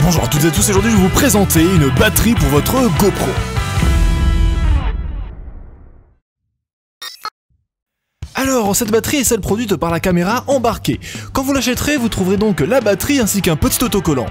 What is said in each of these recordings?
Bonjour à toutes et à tous, aujourd'hui je vais vous présenter une batterie pour votre GoPro. Alors, cette batterie est celle produite par la caméra embarquée. Quand vous l'achèterez, vous trouverez donc la batterie ainsi qu'un petit autocollant.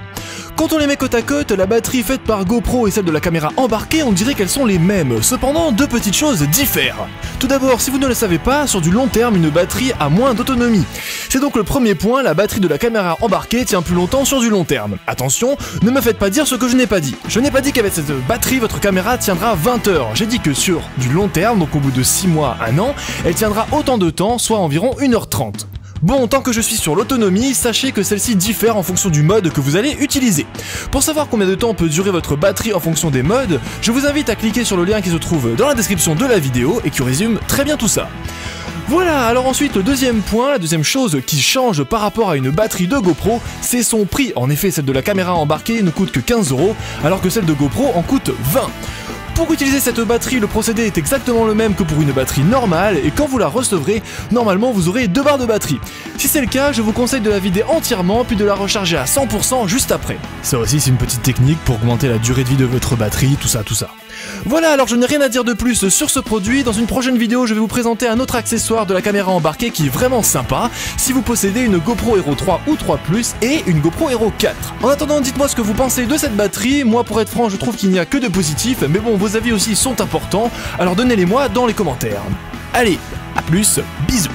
Quand on les met côte à côte, la batterie faite par GoPro et celle de la caméra embarquée, on dirait qu'elles sont les mêmes. Cependant, deux petites choses diffèrent. Tout d'abord, si vous ne le savez pas, sur du long terme, une batterie a moins d'autonomie. C'est donc le premier point, la batterie de la caméra embarquée tient plus longtemps sur du long terme. Attention, ne me faites pas dire ce que je n'ai pas dit. Je n'ai pas dit qu'avec cette batterie, votre caméra tiendra 20 heures. J'ai dit que sur du long terme, donc au bout de 6 mois, 1 an, elle tiendra autant de temps, soit environ 1h30. Bon, tant que je suis sur l'autonomie, sachez que celle-ci diffère en fonction du mode que vous allez utiliser. Pour savoir combien de temps peut durer votre batterie en fonction des modes, je vous invite à cliquer sur le lien qui se trouve dans la description de la vidéo et qui résume très bien tout ça. Voilà, alors ensuite le deuxième point, la deuxième chose qui change par rapport à une batterie de GoPro, c'est son prix. En effet, celle de la caméra embarquée ne coûte que 15 €, alors que celle de GoPro en coûte 20. Pour utiliser cette batterie, le procédé est exactement le même que pour une batterie normale, et quand vous la recevrez, normalement vous aurez 2 barres de batterie. Si c'est le cas, je vous conseille de la vider entièrement, puis de la recharger à 100% juste après. Ça aussi c'est une petite technique pour augmenter la durée de vie de votre batterie, tout ça. Voilà, alors je n'ai rien à dire de plus sur ce produit. Dans une prochaine vidéo, je vais vous présenter un autre accessoire de la caméra embarquée qui est vraiment sympa, si vous possédez une GoPro Hero 3 ou 3 Plus et une GoPro Hero 4. En attendant, dites-moi ce que vous pensez de cette batterie. Moi, pour être franc, je trouve qu'il n'y a que de positif, mais bon, vos avis aussi sont importants, alors donnez-les moi dans les commentaires. Allez, à plus, bisous.